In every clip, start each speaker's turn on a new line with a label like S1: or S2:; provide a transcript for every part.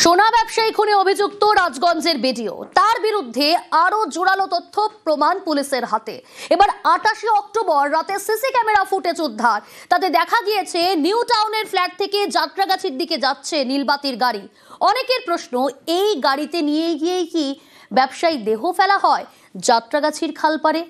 S1: সোনা ব্যবসায়ী খুনে অভিযুক্ত রাজগঞ্জের বিডিও, তার বিরুদ্ধে আরো জোরালো তথ্য প্রমাণ পুলিশের হাতে। এবার 28 অক্টোবর রাতে সিসি ক্যামেরা ফুটেজ উদ্ধার। তাতে দেখা গিয়েছে নিউ টাউনের ফ্ল্যাট থেকে যাত্রাগাছির দিকে যাচ্ছে নীলবাতির গাড়ি। অনেকের প্রশ্ন, এই গাড়িতে নিয়ে গিয়েই কি ব্যবসায়ী দেহ ফেলা হয় যাত্রাগাছির খালপাড়ে?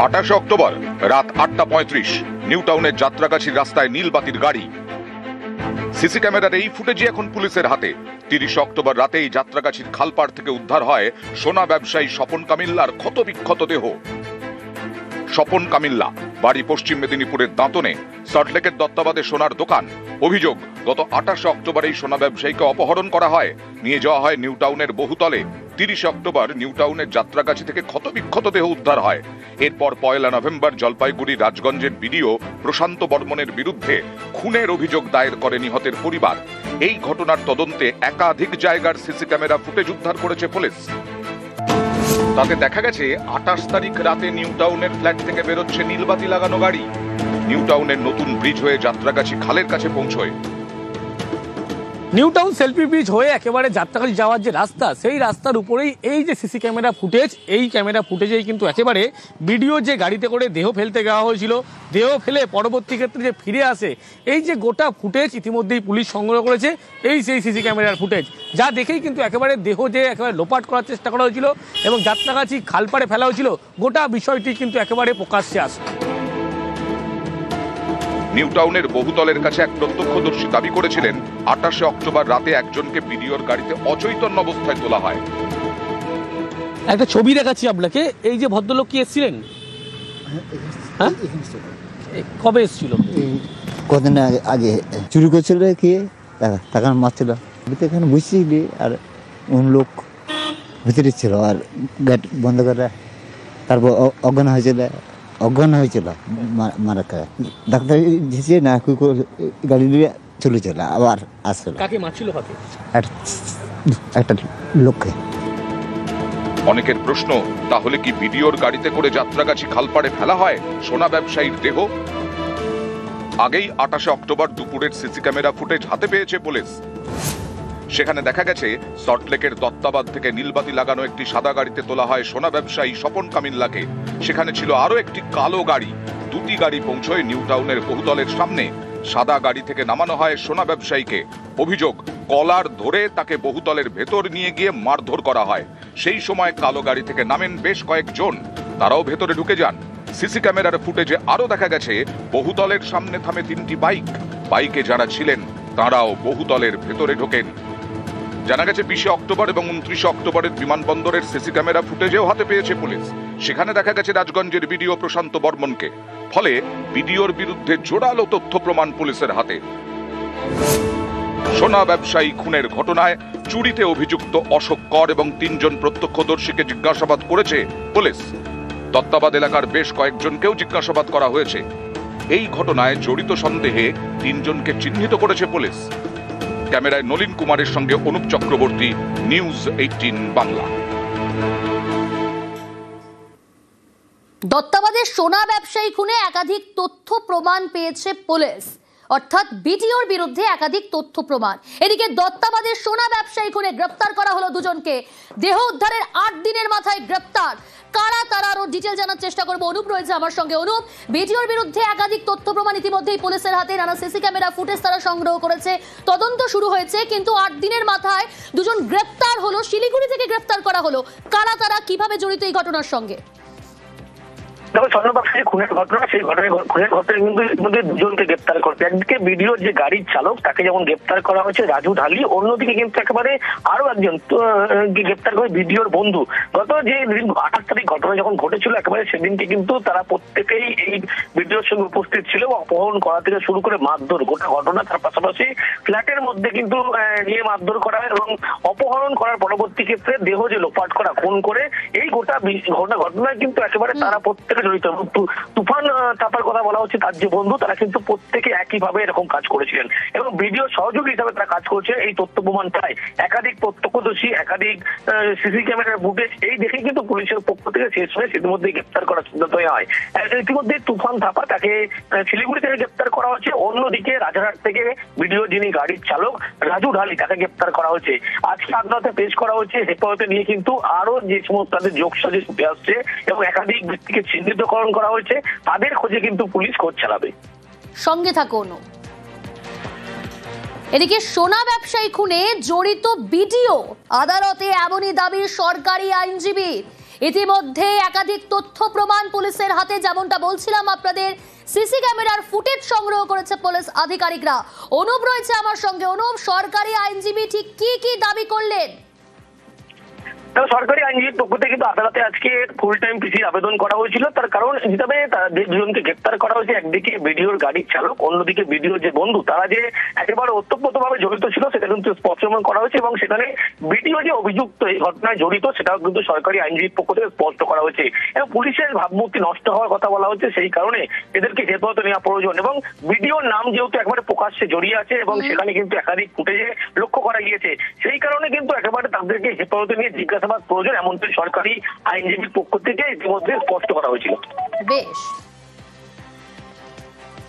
S2: 28 অক্টোবর রাত 8:35 নিউ টাউনের যাত্রাগাছির রাস্তায় নীলবাতির গাড়ি। সিসি ক্যামেরার এই ফুটেজই এখন পুলিশের হাতে। 30 অক্টোবর রাতেই যাত্রাগাছির খালপাড় থেকে উদ্ধার হয় সোনা ব্যবসায়ী স্বপন কামিল্লার ক্ষতবিক্ষত দেহ। স্বপন কামিল্লা বাড়ি পশ্চিম মেদিনীপুরের দাঁতনে, সল্টলেকের দত্তাবাদে সোনার দোকান। অভিযোগ, গত 28 অক্টোবর এই সোনা ব্যবসায়ীকে অপহরণ করা হয়, নিয়ে যাওয়া হয় নিউ টাউনের বহুতলে। 30 অক্টোবর নিউ টাউনের যাত্রাগাছি থেকে ক্ষতবিক্ষত দেহ উদ্ধার হয়। এরপর 1 নভেম্বর জলপাইগুড়ি রাজগঞ্জের বিডিও প্রশান্ত বর্মনের বিরুদ্ধে খুনের অভিযোগ দায়ের করে নিহতের পরিবার। এই ঘটনার তদন্তে একাধিক জায়গার সিসি ক্যামেরা ফুটেজ উদ্ধার করেছে পুলিশ। তাতে দেখা গেছে 28 তারিখ রাতে নিউ টাউনের ফ্ল্যাট থেকে বেরোচ্ছে নীলবাতি লাগানো গাড়ি। নিউ টাউনের নতুন ব্রিজ হয়ে যাত্রাগাছি খালের কাছে পৌঁছয়।
S3: নিউ টাউন সেলফি ব্রিজ হয়ে একেবারে যাত্রাগাছি যাওয়ার যে রাস্তা, সেই রাস্তার উপরেই এই যে সিসি ক্যামেরা ফুটেজ, এই ক্যামেরা ফুটেজেই কিন্তু একেবারে ভিডিও যে গাড়িতে করে দেহ ফেলতে যাওয়া হয়েছিল, দেহ ফেলে পরবর্তী ক্ষেত্রে যে ফিরে আসে, এই যে গোটা ফুটেজ ইতিমধ্যেই পুলিশ সংগ্রহ করেছে। এই সেই সিসি ক্যামেরার ফুটেজ, যা দেখেই কিন্তু একেবারে দেহ যে একেবারে লোপাট করার চেষ্টা করা হয়েছিল এবং যাত্রাগাছি খালপাড়ে ফেলা হয়েছিল, গোটা বিষয়টি কিন্তু একেবারে প্রকাশ্যে আসে।
S2: নিউ টাউনের বহুতলের কাছে এক প্রত্যক্ষদর্শী দাবি করেছিলেন 28 অক্টোবর রাতে একজনকে বিডিওর গাড়িতে অচৈতন্য অবস্থায় তোলা হয়।
S3: একটা ছবি দেখাচ্ছি আপনাকে। এই যে ভদ্রলোক কি এসেছিলেন? হ্যাঁ, কবে এসেছিল?
S4: কদিন আগে চুরি করছিল, কি টাকা মারছিল, এখানে বুঝছিলি, আর লোক ভিতরে ছিল, আর গেট বন্ধ করে তারপর অজ্ঞান হয়েছিল মারা খায়। ডাক্তার দিয়েছে না, গাড়ি দিয়ে চলেছিল, আবার আসছিল।
S3: কাকে মারছিল?
S4: একটা লোককে।
S2: অনেকের প্রশ্ন, তাহলে কি বিডিওর গাড়িতে করে যাত্রাগাছি খালপাড়ে ফেলা হয় সোনা ব্যবসায়ীর দেহ? আগেই 28 অক্টোবর দুপুরের সিসি ক্যামেরা ফুটেজ হাতে পেয়েছে পুলিশ। সেখানে দেখা গেছে সল্টলেকের দত্তাবাদ থেকে নীলবাতি লাগানো একটি সাদা গাড়িতে তোলা হয় সোনা ব্যবসায়ী স্বপন কামিল্লাকে। সেখানে ছিল আরো একটি কালো গাড়ি। দুটি গাড়ি পৌঁছয় নিউ টাউনের বহুতলের সামনে। সাদা গাড়ি থেকে নামানো হয় সোনা ব্যবসায়ীকে। অভিযোগ, কলার ধরে তাকে বহুতলের ভেতর নিয়ে গিয়ে মারধর করা হয়। সেই সময় কালো গাড়ি থেকে নামেন বেশ কয়েকজন, তারাও ভেতরে ঢুকে যান। সিসি ক্যামেরার ফুটেজে আরো দেখা গেছে বহুতলের সামনে থামে 3টি বাইক। বাইকে যারা ছিলেন তারাও বহুতলের ভেতরে ঢোকেন। জানা গেছে 20 অক্টোবর এবং 29 অক্টোবরের বিমানবন্দরের সিসি ক্যামেরা ফুটেজেও হাতে পেয়েছে পুলিশ। সেখানে দেখা গেছে রাজগঞ্জের বিডিও প্রশান্ত বর্মনকে। ফলে বিডিওর বিরুদ্ধে জোরালো তথ্য প্রমাণ পুলিশের হাতে। সোনা ব্যবসায়ী খুনের ঘটনায় চুরিতে অভিযুক্ত অশোক কর এবং 3 জন প্রত্যক্ষদর্শীকে জিজ্ঞাসাবাদ করেছে পুলিশ। দত্তাবাদ এলাকার বেশ কয়েকজনকেও জিজ্ঞাসাবাদ করা হয়েছে। এই ঘটনায় জড়িত সন্দেহে 3 জনকে চিহ্নিত করেছে পুলিশ। ক্যামেরায় নলিন কুমারের সঙ্গে অনুপ চক্রবর্তী, নিউজ 18 বাংলা।
S1: দত্তাবাদের সোনা ব্যবসায়ী খুনে একাধিক তথ্য প্রমাণ পেয়েছে পুলিশ, অর্থাৎ বিডিওর বিরুদ্ধে একাধিক তথ্য প্রমাণ। এদিকে দত্তাবাদের সোনা ব্যবসায়ী খুনে গ্রেপ্তার করা হলো 2 জনকে। দেহ উদ্ধারের 8 দিনের মাথায় গ্রেপ্তার। কারা তারা আরো ডিটেল জানার চেষ্টা করবো। অনুপ রয়েছে আমার সঙ্গে। অনুপ, বিডিওর বিরুদ্ধে একাধিক তথ্য প্রমাণ ইতিমধ্যেই পুলিশের হাতে, নানা সিসি ক্যামেরা ফুটেজ তারা সংগ্রহ করেছে, তদন্ত শুরু হয়েছে, কিন্তু 8 দিনের মাথায় 2 জন গ্রেপ্তার হলো, শিলিগুড়ি থেকে গ্রেপ্তার করা হলো। কারা তারা, কিভাবে জড়িত এই ঘটনার সঙ্গে?
S5: দেখো, স্বর্ণ ব্যবসায়ী খুনের ঘটনা, সেই খুনের ঘটনায় কিন্তু ইতিমধ্যে 2 জনকে গ্রেপ্তার করছে। একদিকে ভিডিওর যে গাড়ির চালক, তাকে যেমন গ্রেপ্তার করা হয়েছে রাজু ঢালি, অন্যদিকে কিন্তু একেবারে আরো একজন গ্রেপ্তার করে ভিডিওর বন্ধু। গত যে 28 তারিখ ঘটনা যখন ঘটেছিল, একেবারে সেদিনকে কিন্তু তারা প্রত্যেকেই এই ভিডিওর সঙ্গে উপস্থিত ছিল। অপহরণ করা থেকে শুরু করে মারধর, গোটা ঘটনা, তার পাশাপাশি ফ্ল্যাটের মধ্যে কিন্তু নিয়ে মারধর করা এবং অপহরণ করার পরবর্তী ক্ষেত্রে দেহ যে লোপাট করা, খুন করে, এই গোটা ঘটনায় কিন্তু একেবারে তারা প্রত্যেকে জড়িত এবং তুফান থাপার কথা বলা হচ্ছে তার যে বন্ধু, তারা কিন্তু প্রত্যেকে একইভাবে এরকম কাজ করেছিলেন এবং ভিডিও সহযোগী হিসাবে তারা কাজ করছে। এই তথ্য প্রমাণ পায় একাধিক প্রত্যক্ষদর্শী, একাধিক সিসি ক্যামেরার ফুটেজ, এই দেখে কিন্তু পুলিশের পক্ষ থেকে শেষ হয়ে ইতিমধ্যে গ্রেপ্তার করার সিদ্ধান্ত হয়। ইতিমধ্যে তুফান থাপা তাকে শিলিগুড়ি থেকে গ্রেপ্তার করা হচ্ছে। অন্যদিকে রাজারহাট থেকে ভিডিও যিনি গাড়ির চালক রাজু ঢালি, তাকে গ্রেপ্তার করা হচ্ছে। আজকে আদালতে পেশ করা হচ্ছে। হেফাজতে নিয়ে কিন্তু আরো যে সমস্ত তাদের যোগসাজশ উঠে আসছে এবং একাধিক ব্যক্তিকে চিহ্নিতকরণ করা হয়েছে, তাদের খোঁজে কিন্তু পুলিশ খোঁজ চালাবে।
S1: সঙ্গে থাকুন। এদিকে সোনা ব্যবসায়ী খুনে জড়িত বিডিও, আদালতে এমনই দাবি সরকারি আইনজীবীর। ইতিমধ্যে একাধিক তথ্য প্রমাণ পুলিশের হাতে, যেমনটা বলছিলাম আপনাদের, সিসি ক্যামেরার ফুটেজ সংগ্রহ করেছে পুলিশ আধিকারিকরা। অনুপ রয়েছে আমার সঙ্গে। অনুপ, সরকারি আইনজীবী ঠিক কি কি দাবি করলেন?
S5: সরকারি আইনজীবীর পক্ষ থেকে কিন্তু আদালতে আজকে ফুল টাইম পিসির আবেদন করা হয়েছিল। তার কারণ হিসাবে তাদের দুজনকে গ্রেপ্তার করা হয়েছে। একদিকে ভিডিওর গাড়ির চালক, অন্যদিকে ভিডিওর যে বন্ধু, তারা যে একেবারে ওতপ্রোতভাবে জড়িত ছিল সেটা কিন্তু স্পষ্ট করা হয়েছে এবং সেখানে ভিডিও যে অভিযুক্ত এই ঘটনায় জড়িত সেটাও কিন্তু সরকারি আইনজীবীর পক্ষ থেকে স্পষ্ট করা হয়েছে এবং পুলিশের ভাবমূর্তি নষ্ট হওয়ার কথা বলা হচ্ছে। সেই কারণে এদেরকে হেফাজতে নেওয়া প্রয়োজন এবং ভিডিওর নাম যেহেতু একবারে প্রকাশ্যে জড়িয়ে আছে এবং সেখানে কিন্তু একাধিক ফুটেজে লক্ষ্য করা গিয়েছে, সেই কারণে কিন্তু একেবারে তাদেরকে হেফাজতে নিয়ে জিজ্ঞাসাবাদ প্রয়োজন, এমনকি সরকারি আইনজীবীর পক্ষ থেকে ইতিমধ্যে স্পষ্ট করা হয়েছিল।
S1: বেশ,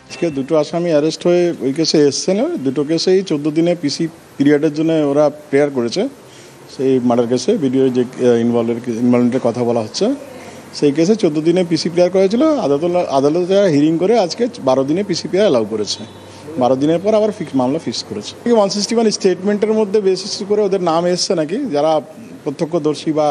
S6: আজকে দুটো আসামি অ্যারেস্ট হয়ে ওই কেসে এসছেন। দুটো কেসেই 14 দিনে পিসি পিরিয়ডের জন্য ওরা প্রেয়ার করেছে। সেই মার্ডার কেসে ভিডিও যে ইনভলভমেন্টের কথা বলা হচ্ছে, সেই কেসে 14 দিনে পিসি প্রেয়ার করেছিল। আদালতে হিরিং করে আজকে 12 দিনে পিসি প্রেয়ার অ্যালাউ করেছে। 12 দিনের পর আবার মামলা ফিক্স করেছে। 161 স্টেটমেন্টের মধ্যে বেসিস করে ওদের নাম এসছে নাকি, যারা প্রত্যক্ষদর্শী বা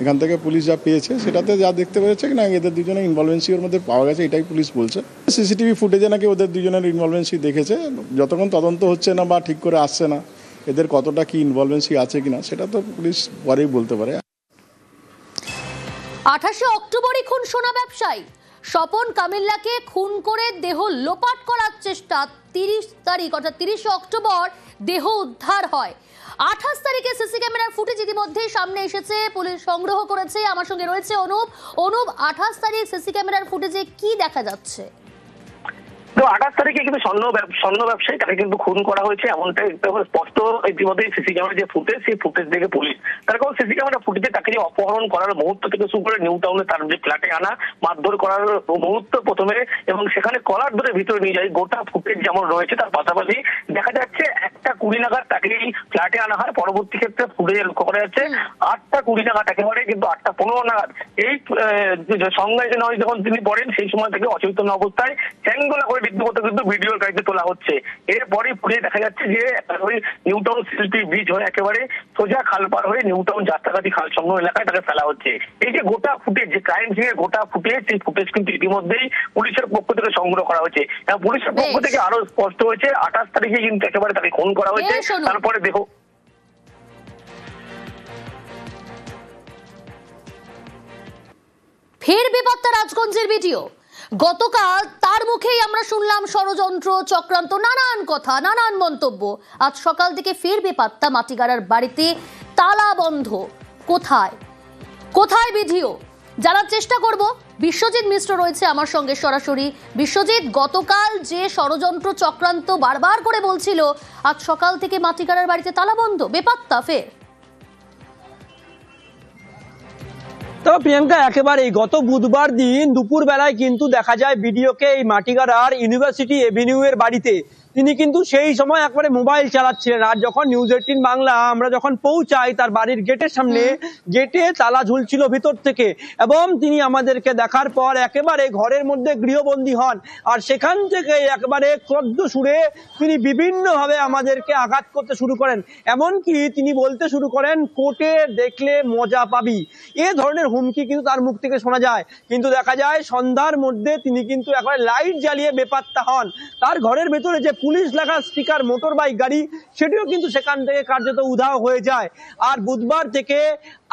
S6: এখান থেকে পুলিশ যা পেয়েছে সেটাতে যা দেখতে পেরেছে না এদের দুজনের ইনভলভেন্সি ওর মধ্যে পাওয়া গেছে, এটাই পুলিশ বলছে। সিসিটিভি ফুটেজে নাকি ওদের দুজনের ইনভলভেন্সি দেখেছে। যতক্ষণ তদন্ত হচ্ছে না বা ঠিক করে আসছে না এদের কতটা কি ইনভলভেন্সি আছে কিনা সেটা তো পুলিশ পরেই বলতে পারে।
S1: 28 অক্টোবরই খুন সোনা ব্যবসায়ী স্বপন কামিল্লাকে খুন করে দেহ লোপাট করার চেষ্টা। 30 তারিখ অর্থাৎ 30 অক্টোবর দেহ উদ্ধার হয়। 28 তারিখে সিসি ক্যামেরার ফুটেজ ইতিমধ্যেই সামনে এসেছে, পুলিশ সংগ্রহ করেছে। আমার সঙ্গে রয়েছে অনুপ। 28 তারিখ সিসি ক্যামেরার ফুটেজে কি দেখা যাচ্ছে?
S5: তো 28 তারিখে কিন্তু স্বর্ণ ব্যবসায়ী তাকে কিন্তু খুন করা হয়েছে, এমনটাই স্পষ্ট ইতিমধ্যে সিসি ক্যামেরা যে ফুটেজ, সেই ফুটেজ দেখে পুলিশ, তার কারণ সিসি ক্যামেরা ফুটেজে তাকে যে অপহরণ করার মুহূর্ত থেকে শুরু করে নিউ টাউনে তার যে ফ্ল্যাটে আনা, মারধর করার মুহূর্ত প্রথমে এবং সেখানে কলার ধরে ভিতরে নিয়ে যায়, গোটা ফুটেজ যেমন রয়েছে তার পাশাপাশি দেখা যাচ্ছে 1টা 20 নাগাদ তাকে এই ফ্ল্যাটে আনা হয়। পরবর্তী ক্ষেত্রে ফুটেজে লক্ষ্য করা যাচ্ছে 8টা 20 নাগাদ একেবারে, কিন্তু 8টা 15 নাগাদ এই সংজ্ঞায় যখন তিনি পড়েন সেই সময় থেকে অচেতন অবস্থায় চ্যাংদোলা করে রীতিমতো কিন্তু ভিডিওর গাড়িতে তোলা হচ্ছে। এরপরে পুড়ে দেখা যাচ্ছে যে ওই নিউ টাউন শিল্পী ব্রিজ হয়ে একেবারে সোজা খাল পার হয়ে নিউ টাউন যাত্রাগাছি খাল সংলগ্ন এলাকায় তাকে ফেলা হচ্ছে। এই যে গোটা ফুটেজ, যে ক্রাইম সিনের গোটা ফুটেজ, সেই ফুটেজ কিন্তু ইতিমধ্যেই পুলিশের পক্ষ থেকে সংগ্রহ করা হয়েছে। পুলিশের পক্ষ থেকে আরো স্পষ্ট হয়েছে 28 তারিখে কিন্তু একেবারে তাকে খুন করা হয়েছে। তারপরে দেখো
S1: ফের বেপাত্তা রাজগঞ্জের ভিডিও। গতকাল তার মুখেই আমরা শুনলাম ষড়যন্ত্র, চক্রান্ত, নানান কথা, নানান মন্তব্য। আজ সকাল থেকে ফের বেপাত্তা মাটিগাড়ার বাড়িতে তালা বন্ধ। কোথায় কোথায় ভিডিও জানার চেষ্টা করব। বিশ্বজিৎ মিশ্র রয়েছে আমার সঙ্গে সরাসরি। বিশ্বজিৎ, গতকাল যে ষড়যন্ত্র চক্রান্ত বারবার করে বলছিল, আজ সকাল থেকে মাটিগাড়ার বাড়িতে তালা বন্ধ, বেপাত্তা ফের।
S7: তবে প্রিয়াঙ্কা, একেবারে গত বুধবার দিন দুপুর বেলায় কিন্তু দেখা যায় ভিডিওকে এই মাটিগাড়ার ইউনিভার্সিটি এভিনিউ এর বাড়িতে। তিনি কিন্তু সেই সময় একবারে মোবাইল চালাচ্ছিলেন। আর যখন নিউজ 18 বাংলা আমরা যখন পৌঁছাই তার বাড়ির গেটের সামনে, গেটে তালা ঝুলছিল ভিতর থেকে এবং তিনি আমাদেরকে দেখার পর একেবারে ঘরের মধ্যে গৃহবন্দী হন। আর সেখান থেকে একেবারে ক্রোধ সুরে তিনি বিভিন্নভাবে আমাদেরকে আঘাত করতে শুরু করেন। এমনকি তিনি বলতে শুরু করেন, কোর্টে দেখলে মজা পাবি, এ ধরনের হুমকি কিন্তু তার মুখ থেকে শোনা যায়। কিন্তু দেখা যায় সন্ধ্যার মধ্যে তিনি কিন্তু একবারে লাইট জ্বালিয়ে বেপাত্তা হন। তার ঘরের ভেতরে যে পুলিশ লেখা স্টিকার মোটর বাইক গাড়ি, সেটিও কিন্তু সেখান থেকে কার্যত উধাও হয়ে যায়। আর বুধবার থেকে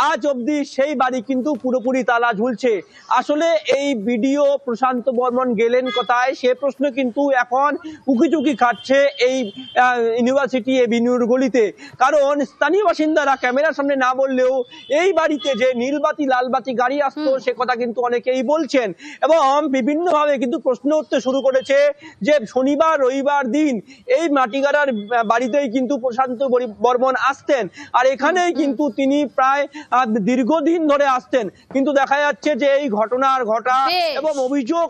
S7: আজ অবধি সেই বাড়ি কিন্তু পুরোপুরি তালা ঝুলছে। আসলে এই ভিডিও প্রশান্ত বর্মন গেলেন কোথায়, সে প্রশ্ন কিন্তু এখন উকিঝুঁকি খাচ্ছে এই ইউনিভার্সিটি এভিনিউর গলিতে। কারণ স্থানীয় বাসিন্দারা ক্যামেরার সামনে না বললেও এই বাড়িতে যে নীলবাতি লালবাতি গাড়ি আসতো সে কথা কিন্তু অনেকেই বলছেন, এবং বিভিন্নভাবে কিন্তু প্রশ্ন উঠতে শুরু করেছে যে শনিবার রবিবার দিন এই মাটিগাড়ার বাড়িতেই কিন্তু প্রশান্ত বর্মন আসতেন, আর এখানেই কিন্তু তিনি প্রায় দীর্ঘদিন ধরে আসতেন। কিন্তু দেখা যাচ্ছে যে এই ঘটনার ঘটা এবং অভিযোগ